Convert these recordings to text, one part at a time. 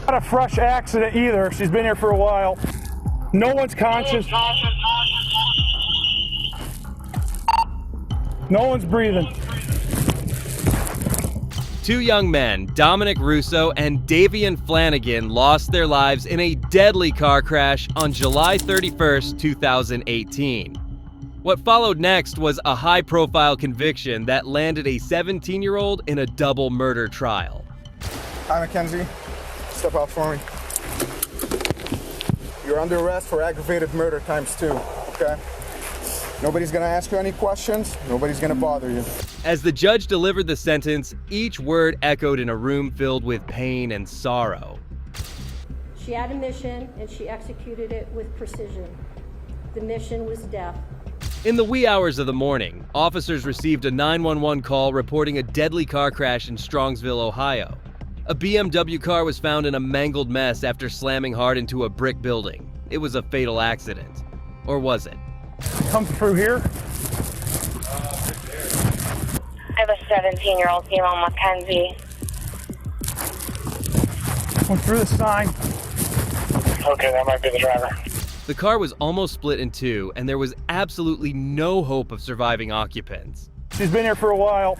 Not a fresh accident either. She's been here for a while. No one's conscious. No one's breathing. Two young men, Dominic Russo and Davian Flanagan, lost their lives in a deadly car crash on July 31st, 2018. What followed next was a high-profile conviction that landed a 17-year-old in a double murder trial. Hi, Mackenzie. Step out for me. You're under arrest for aggravated murder ×2, okay? Nobody's gonna ask you any questions. Nobody's gonna bother you. As the judge delivered the sentence, each word echoed in a room filled with pain and sorrow. She had a mission, and she executed it with precision. The mission was death. In the wee hours of the morning, officers received a 911 call reporting a deadly car crash in Strongsville, Ohio. A BMW car was found in a mangled mess after slamming hard into a brick building. It was a fatal accident. Or was it? Come through here. I have a 17-year-old female, Mackenzie. Come through the sign. Okay, that might be the driver. The car was almost split in two, and there was absolutely no hope of surviving occupants. She's been here for a while.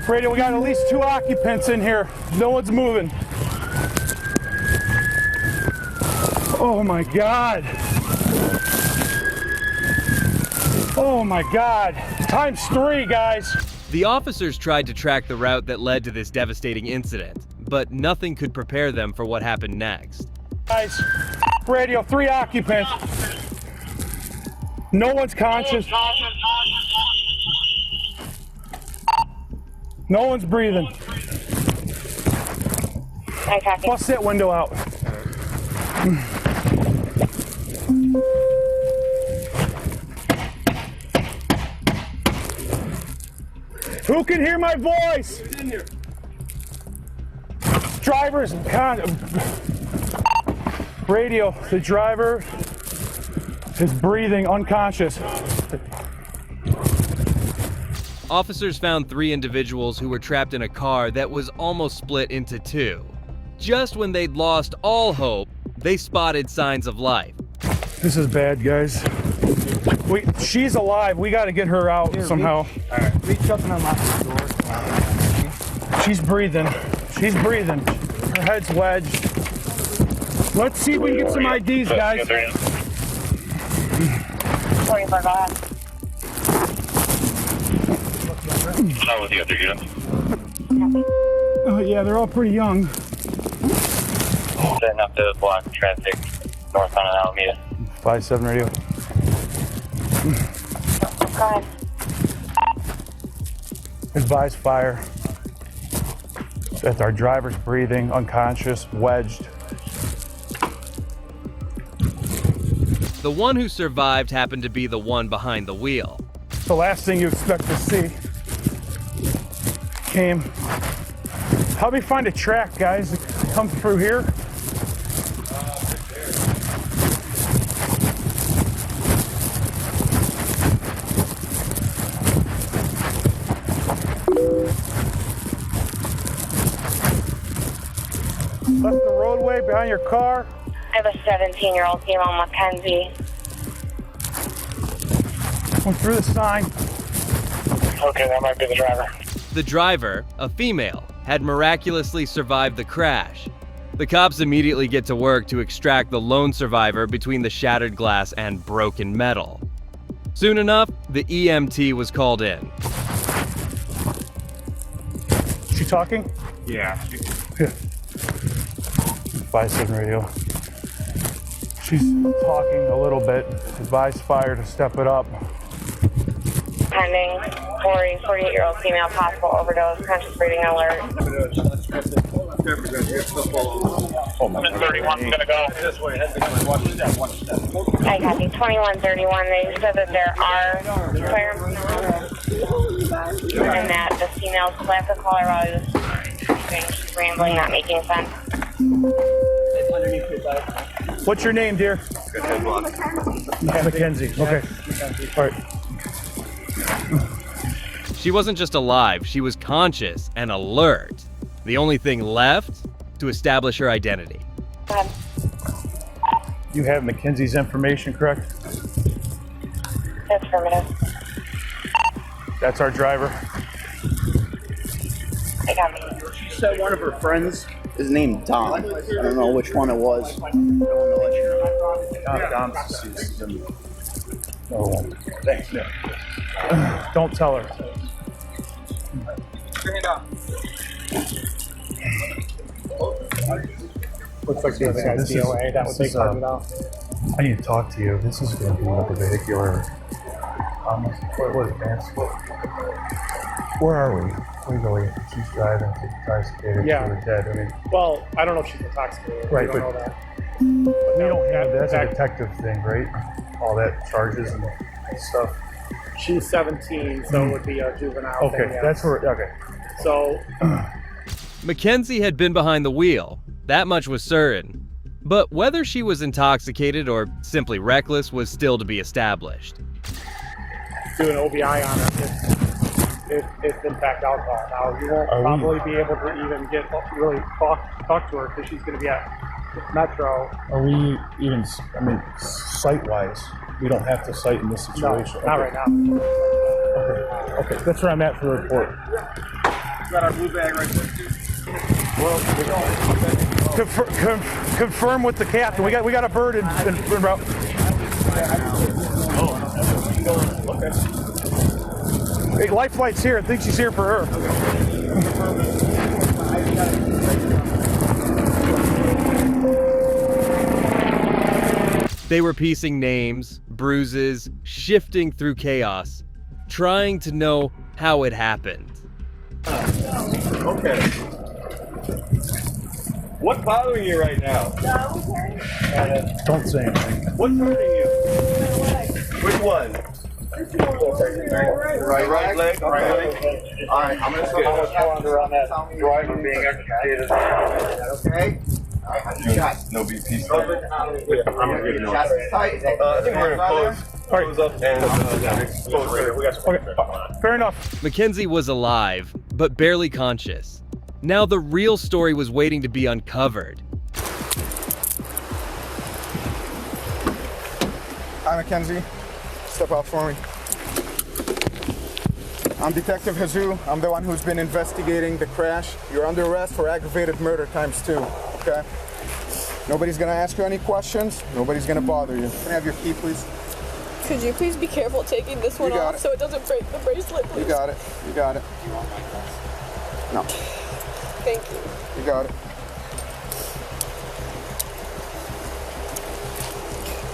Radio, we got at least 2 occupants in here. No one's moving. Oh my God. Oh my God. ×3, guys. The officers tried to track the route that led to this devastating incident, but nothing could prepare them for what happened next. Guys, radio, 3 occupants. No one's conscious. No one's breathing. I copy. Bust that window out. Who can hear my voice? Driver's radio. The driver is breathing, unconscious. Officers found 3 individuals who were trapped in a car that was almost split into 2. Just when they'd lost all hope, they spotted signs of life. This is bad, guys. She's alive. We got to get her out somehow. Reach up and unlock the door. She's breathing. She's breathing. Her head's wedged. Let's see if we can get some IDs, guys. 44, go ahead. Not with the other unit. Oh, yeah, they're all pretty young. Setting up to block traffic north on Alameda. 5-7 radio. Go ahead. Advise fire. That our driver's breathing, unconscious, wedged. The one who survived happened to be the one behind the wheel. The last thing you expect to see came. Help me find a track, guys. Come through here. Left the roadway behind your car. I have a 17-year-old female, Mackenzie. Went through the sign. Okay, that might be the driver. The driver, a female, had miraculously survived the crash. The cops immediately get to work to extract the lone survivor between the shattered glass and broken metal. Soon enough, the EMT was called in. She talking? Yeah. 5-7 radio. She's talking a little bit. Advise fire to step it up. Pending 48-year-old female, possible overdose, conscious breathing alert. 31's gonna go. I copy. 2131. They said that there are firearms and that the female slapped the caller while he was talking, she's rambling, not making sense. What's your name, dear? Mackenzie. Okay. All right. She wasn't just alive, she was conscious and alert. The only thing left to establish her identity. Go ahead. You have Mackenzie's information, correct? Affirmative. That's our driver. I got me. She said one of her friends is named Dom. I don't know which one it was. I don't want to let you know. Dom's deceased. Oh, thanks. Don't tell her. Looks like the other guy's DOA. That would take part of it out. I need to talk to you. This is going to be like a vehicular. Where are we? We're going. She's driving. She's intoxicated. Yeah. She was dead. I mean, Well, I don't know if she's intoxicated. Right, We don't but- know that. we don't have that's a that- detective thing, right? All that charges and stuff. She's 17, so it would be a juvenile Okay, thing. Yes. that's where. Okay. So, Mackenzie had been behind the wheel. That much was certain. But whether she was intoxicated or simply reckless was still to be established. do an OBI on her if it's in fact alcohol. Now, you won't probably be able to even get really talk to her because she's going to be at Metro. Are we even? I mean, site-wise, we don't have to cite in this No, situation. not right now. Okay, that's where I'm at for the report. Got our blue bag right there. Confirm with the captain. We got a bird in route. Hey, life flight's here. I think she's here for her. They were piecing names, bruises, shifting through chaos, trying to know how it happened. Okay. What's bothering you right now? Don't say anything. What's hurting you? Which one? Right leg? All right, I'm gonna say how much longer on that driver being executed. Okay? No BP. I'm gonna give you I think we're gonna close up and expose her. We got some. Okay, fair enough. Mackenzie was alive, but barely conscious. Now the real story was waiting to be uncovered. Hi, Mackenzie. Step out for me. I'm Detective Jesus. I'm the one who's been investigating the crash. You're under arrest for aggravated murder ×2, okay? Nobody's gonna ask you any questions. Nobody's gonna bother you. Can I have your key, please? Could you please be careful taking this one You got off it. so it doesn't break the bracelet, please? You got it. You got it. No, Thank you. you got it.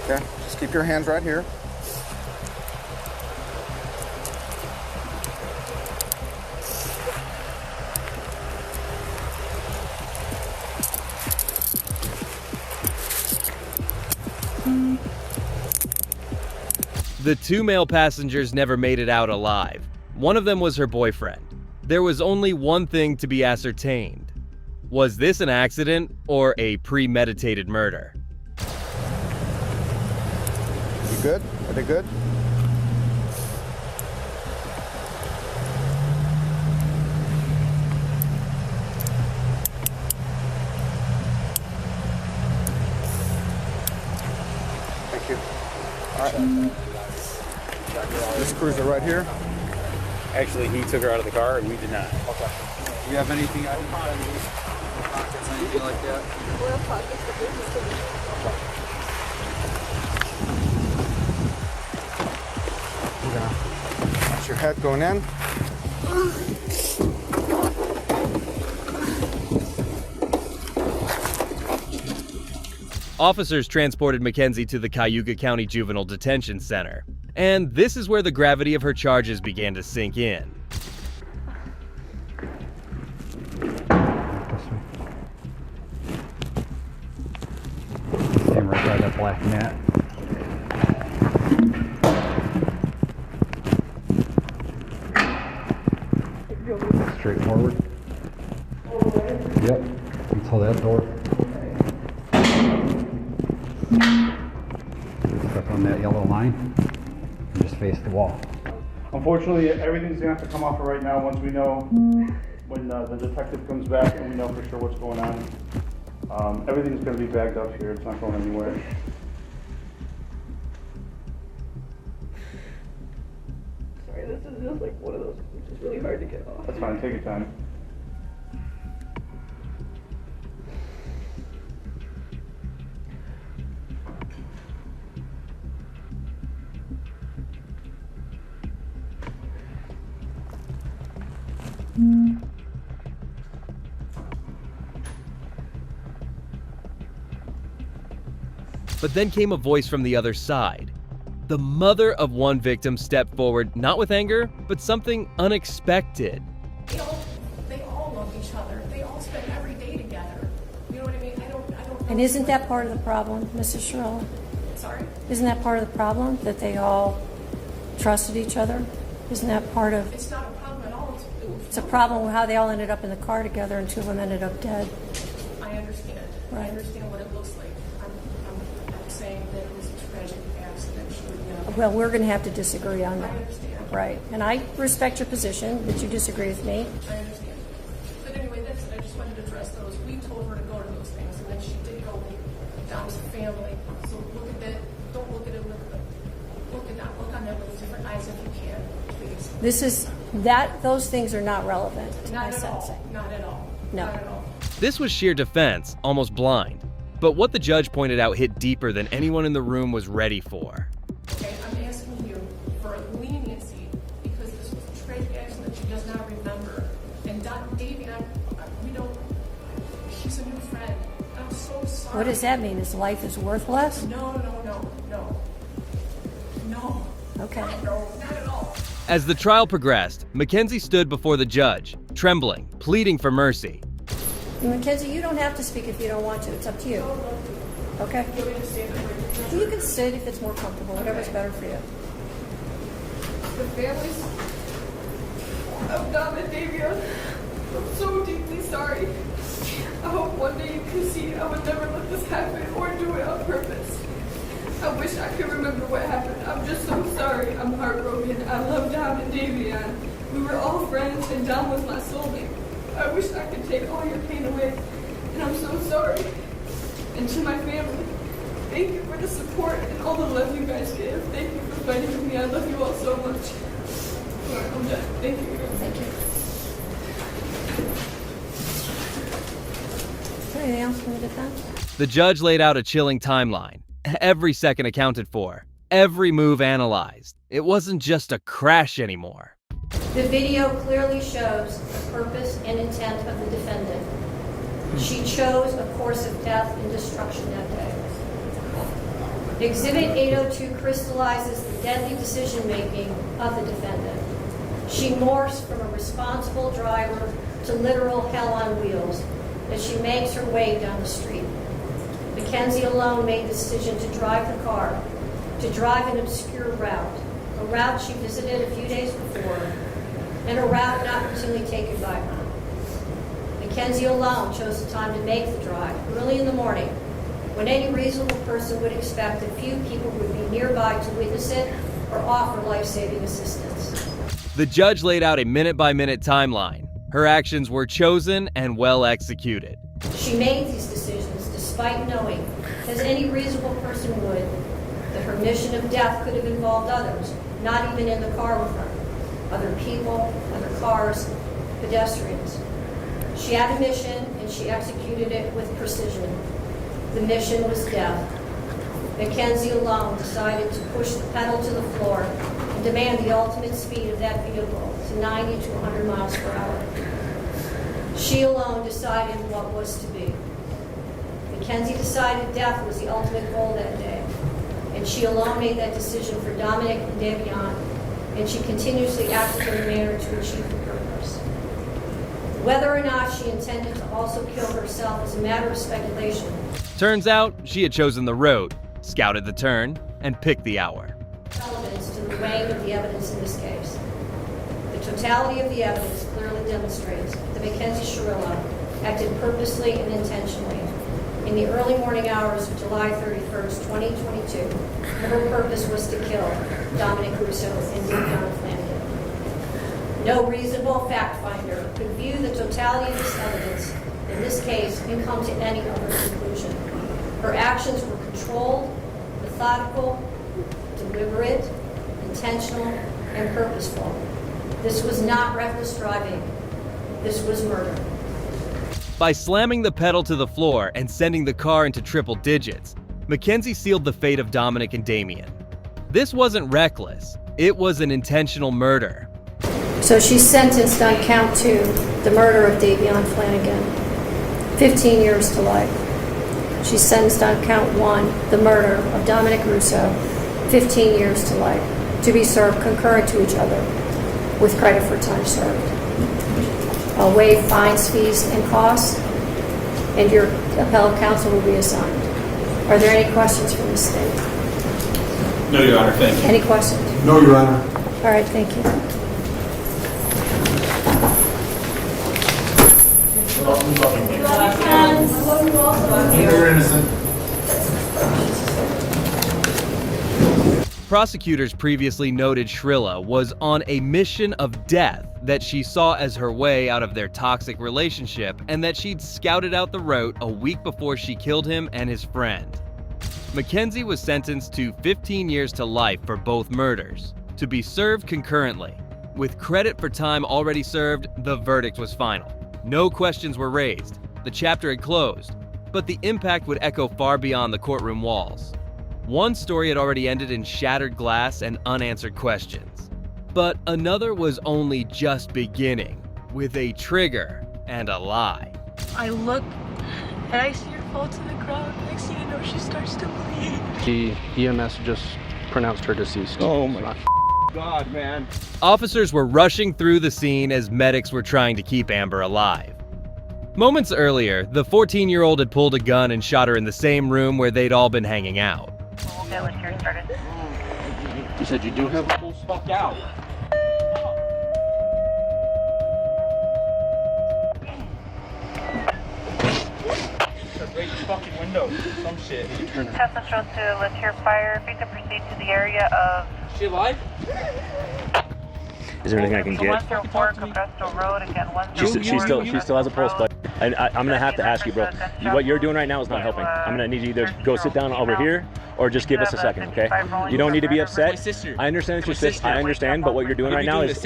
Okay, just keep your hands right here. The two male passengers never made it out alive. One of them was her boyfriend. There was only one thing to be ascertained. Was this an accident or a premeditated murder? You good? Are they good? Thank you. All right. This cruiser right here. Actually, he took her out of the car and we did not. Okay. Do you have anything out of pockets, anything like that? We're in pockets, but this is That's your head going in. Officers transported Mackenzie to the Cayuga County Juvenile Detention Center. And this is where the gravity of her charges began to sink in. Stand right by that black mat. Straightforward. Yep, until that door. Step on that yellow line and just face the wall. Unfortunately, everything's gonna have to come off right now once we know, when the detective comes back and we know for sure what's going on. Everything's gonna be bagged up here, it's not going anywhere. Sorry, this is just like one of those, which is really hard to get off. That's fine, take your time. But then came a voice from the other side. The mother of one victim stepped forward, not with anger, but something unexpected. They all love each other. They all spend every day together. You know what I mean? I don't know. And isn't that part of the problem, Mrs. Shirella? Sorry? Isn't that part of the problem, that they all trusted each other? Isn't that part of... It's not a problem at all. It's a problem with how they all ended up in the car together and two of them ended up dead. I understand. Right. I understand what it looks like. I'm saying that it was a tragic accident. Well, we're going to have to disagree on that. I understand. Right. And I respect your position, that you disagree with me. I understand. But anyway, that's it. I just wanted to address those. We told her to go to those things, and then she did go down to family. So look at that. Don't look at it with look on that with different eyes if you can, please. This is, those things are not relevant to my sentencing. Not at all. No. Not at all. This was sheer defense, almost blind. But what the judge pointed out hit deeper than anyone in the room was ready for. Okay, I'm asking you for leniency because this was a tragic accident that she does not remember. And Davy, we don't, she's a new friend. I'm so sorry. What does that mean? His life is worthless? No. Okay. No, not at all. As the trial progressed, Mackenzie stood before the judge, trembling, pleading for mercy. Mackenzie, you don't have to speak if you don't want to. It's up to you. Okay? You can sit if it's more comfortable, whatever's better for you. The families of Dom and Davion, I'm so deeply sorry. I hope one day you can see I would never let this happen or do it on purpose. I wish I could remember what happened. I'm just so sorry. I'm heartbroken. I love Dom and Davion. We were all friends and Dom was my soulmate. I wish I could take all your pain away. And I'm so sorry. And to my family, thank you for the support and all the love you guys give. Thank you for fighting with me. I love you all so much. All right, I'm done. Thank you. Thank you. Anything else from the defense? The judge laid out a chilling timeline. Every second accounted for. Every move analyzed. It wasn't just a crash anymore. The video clearly shows the purpose and intent of the defendant. She chose a course of death and destruction that day. Exhibit 802 crystallizes the deadly decision-making of the defendant. She morphs from a responsible driver to literal hell on wheels as she makes her way down the street. Mackenzie alone made the decision to drive the car, to drive an obscure route, a route she visited a few days before, and a route not routinely taken by her. Mackenzie alone chose the time to make the drive, early in the morning, when any reasonable person would expect that few people would be nearby to witness it or offer life-saving assistance. The judge laid out a minute-by-minute timeline. Her actions were chosen and well executed. She made these decisions despite knowing, as any reasonable person would, that her mission of death could have involved others, not even in the car with her. Other people, other cars, pedestrians. She had a mission and she executed it with precision. The mission was death. Mackenzie alone decided to push the pedal to the floor and demand the ultimate speed of that vehicle to 90 to 100 miles per hour. She alone decided what was to be. Mackenzie decided death was the ultimate goal that day, and she alone made that decision for Dominic and Davion, and she continuously acted in a manner to achieve her purpose. Whether or not she intended to also kill herself is a matter of speculation. Turns out she had chosen the road, scouted the turn, and picked the hour. Relevance to the weighing of the evidence in this case. The totality of the evidence clearly demonstrates that Mackenzie Shirella acted purposely and intentionally. In the early morning hours of July 31st, 2022, her purpose was to kill Dominic Russo and Davion Flanagan. No reasonable fact finder could view the totality of this evidence in this case and come to any other conclusion. Her actions were controlled, methodical, deliberate, intentional, and purposeful. This was not reckless driving. This was murder. By slamming the pedal to the floor and sending the car into triple digits, Mackenzie sealed the fate of Dominic and Davion. This wasn't reckless. It was an intentional murder. So she's sentenced on count 2, the murder of Davion Flanagan, 15 years to life. She's sentenced on count 1, the murder of Dominic Russo, 15 years to life, to be served concurrent to each other with credit for time served. I'll waive fines, fees, and costs, and your appellate counsel will be assigned. Are there any questions from the state? No, Your Honor, thank you. Any questions? No, Your Honor. All right, thank you. You're innocent. Prosecutors previously noted Shrilla was on a mission of death that she saw as her way out of their toxic relationship, and that she'd scouted out the route a week before she killed him and his friend. Mackenzie was sentenced to 15 years to life for both murders, to be served concurrently. With credit for time already served, the verdict was final. No questions were raised. The chapter had closed, but the impact would echo far beyond the courtroom walls. One story had already ended in shattered glass and unanswered questions. But another was only just beginning, with a trigger and a lie. I look and I see her fall to the ground. Next thing you know, she starts to bleed. The EMS just pronounced her deceased. Oh my God, man. Officers were rushing through the scene as medics were trying to keep Amber alive. Moments earlier, the 14-year-old had pulled a gun and shot her in the same room where they'd all been hanging out. Okay, let's get started. You said you do have a full Fuck out. Break the fucking window. Some shit. Test Central to let's hear fire. If you can proceed to the area of. Is she alive? Is there anything I can get? 104 Cabresto Road again. She still has a pulse, but I'm gonna have to ask you, bro. What you're doing right now is not helping. I'm gonna need you to either go sit down over here or just give us a second, okay? You don't need to be upset. My sister. I understand it's your sister. I understand, but what you're doing right now is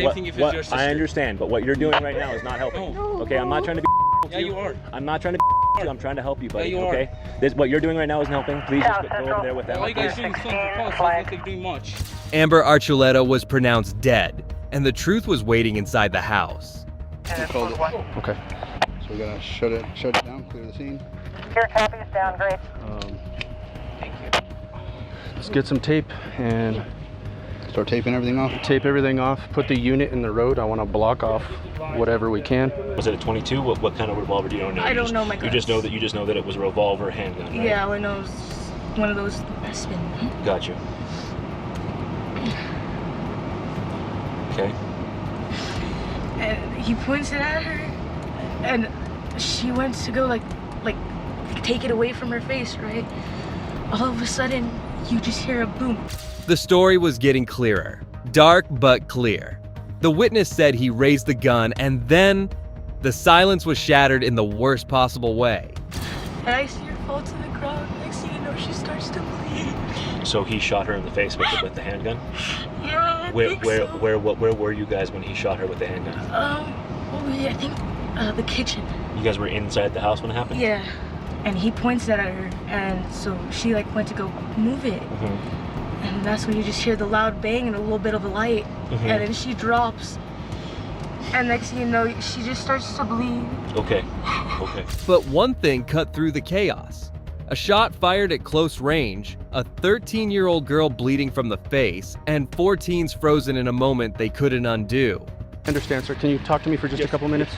I understand, but what you're doing right now is not helping. Okay, I'm not trying to be. Yeah, you are. I'm not trying to be. I'm trying to help you, buddy. Okay. What you're doing right now isn't helping. Please just go over there with them. All you guys doing is fucking calls. I don't think doing much. Amber Archuleta was pronounced dead, and the truth was waiting inside the house. Okay. So we gotta shut it down, clear the scene. Your copy is down, great. Thank you. Let's get some tape and start taping everything off. Tape everything off. Put the unit in the road. I want to block off whatever we can. Was it a 22? What kind of revolver do you know? I don't know my You just know that it was a revolver handgun, right? Yeah, I know it was one of those Aspen. Got you. Okay. And he points it at her, and she went to go like take it away from her face, right? All of a sudden, you just hear a boom. The story was getting clearer, dark but clear. The witness said he raised the gun, and then the silence was shattered in the worst possible way. And I see her fall to the ground. Next thing you know, she starts to bleed. So he shot her in the face with the handgun? Yeah, Where were you guys when he shot her with the handgun? I think the kitchen. You guys were inside the house when it happened? Yeah. And he points that at her, and so she went to go move it. Mm-hmm. And that's when you just hear the loud bang and a little bit of a light. Mm-hmm. And then she drops. And next thing you know, she just starts to bleed. Okay. But one thing cut through the chaos. A shot fired at close range, a 13-year-old girl bleeding from the face, and 4 teens frozen in a moment they couldn't undo. I understand, sir. Can you talk to me for just a couple minutes?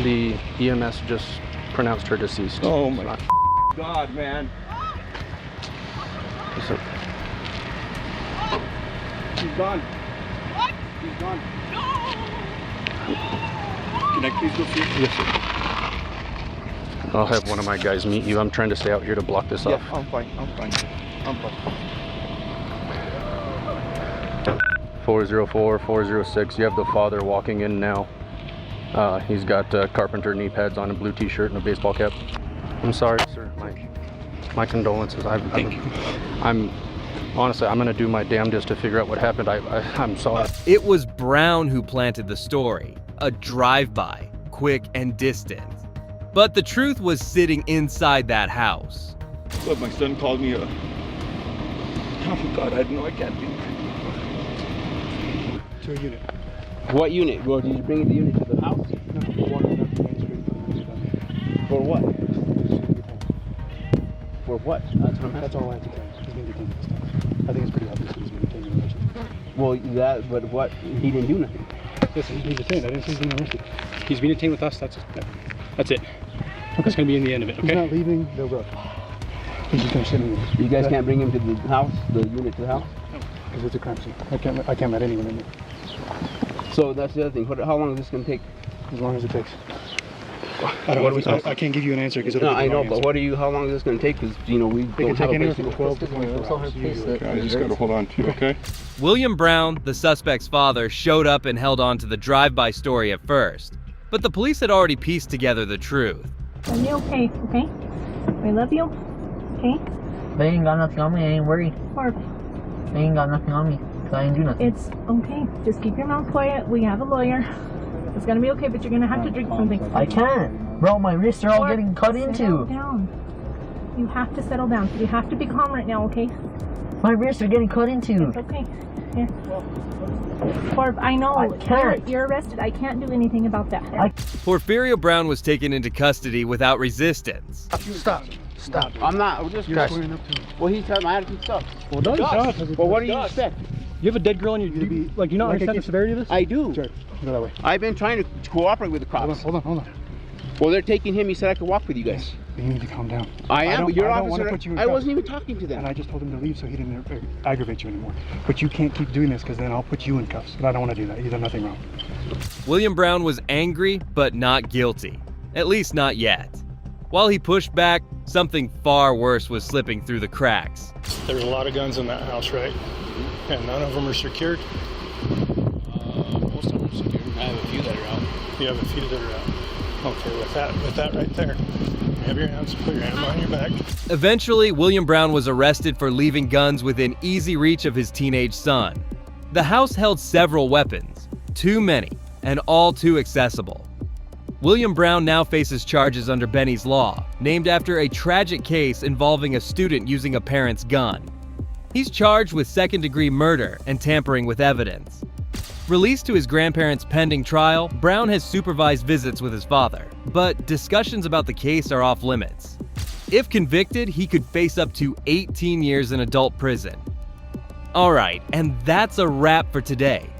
The EMS just pronounced her deceased. Oh my God, man. So, She's gone. What? She's gone. No. Can I please go see it? Yes, sir. I'll have one of my guys meet you. I'm trying to stay out here to block this off. I'm fine. 404, 406. You have the father walking in now. He's got carpenter knee pads on, a blue t-shirt and a baseball cap. I'm sorry, sir. My condolences. I'm honestly, I'm gonna do my damnedest to figure out what happened. I'm sorry. It was Brown who planted the story, a drive-by, quick and distant. But the truth was sitting inside that house. But my son called me oh God, I know I can't be. To a unit. What unit? Well, did you bring the unit to the house? No, we're walking up the main street. For what? For what? That's all I have to tell you. He's being detained and stuff. I think it's pretty obvious that he's being detained and arrested. Well, but what? He didn't do nothing. Yes, he's being detained. I didn't say he's being arrested. He's being detained with us. That's it. That's it. That's going to be in the end of it, okay? He's not leaving the road. He's just going to sit in there. You guys can't bring him to the house, the unit to the house? No, because it's a crime scene. I can't let anyone in there. So that's the other thing. How long is this going to take? As long as it takes. I can't give you an answer because no, I know, but how long is this going to take? Because we it can take anywhere from 12 to 24 hours. I just got to hold on to you, okay? William Brown, the suspect's father, showed up and held on to the drive-by story at first. But the police had already pieced together the truth. Are you okay? Okay? I love you. Okay? They ain't got nothing on me. I ain't worried. Barb. They ain't got nothing on me. So I ain't do nothing. It's okay. Just keep your mouth quiet. We have a lawyer. It's gonna be okay, but you're gonna have to drink something. I can't. Bro, my wrists are all getting cut into. Settle down. You have to settle down. You have to be calm right now, okay? My wrists are getting cut into. It's okay. Here. Barb, I know. I can't. You're arrested. I can't do anything about that. Porfirio Brown was taken into custody without resistance. Stop. I'm not. Just well, he's telling my attitude sucks. Well, no, well, what do you expect? You have a dead girl in your... Do you not understand the severity of this? I do. Sure. Go that way. I've been trying to cooperate with the cops. Hold on. Well, they're taking him. He said I could walk with you guys. You need to calm down. I am, but your I don't want officer... to put you in I wasn't even talking to them. And I just told him to leave so he didn't aggravate you anymore. But you can't keep doing this because then I'll put you in cuffs. And I don't want to do that. You've done nothing wrong. William Brown was angry, but not guilty. At least not yet. While he pushed back, something far worse was slipping through the cracks. There's a lot of guns in that house, right? And none of them are secured? Most of them are secured. I have a few that are out. You have a few that are out. Okay, with that right there, have your hands, put your hand behind your back. Eventually, William Brown was arrested for leaving guns within easy reach of his teenage son. The house held several weapons, too many, and all too accessible. William Brown now faces charges under Benny's Law, named after a tragic case involving a student using a parent's gun. He's charged with second-degree murder and tampering with evidence. Released to his grandparents' pending trial, Brown has supervised visits with his father, but discussions about the case are off limits. If convicted, he could face up to 18 years in adult prison. Alright, and that's a wrap for today.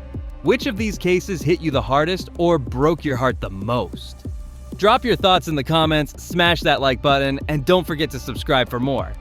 Which of these cases hit you the hardest or broke your heart the most? Drop your thoughts in the comments, smash that like button, and don't forget to subscribe for more.